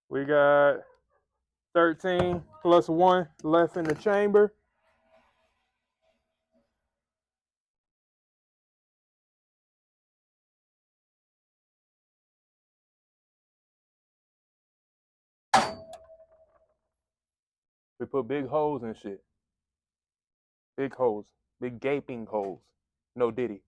We got 13 plus 1 left in the chamber. We put big holes in shit. Big holes. Big gaping holes. No Diddy.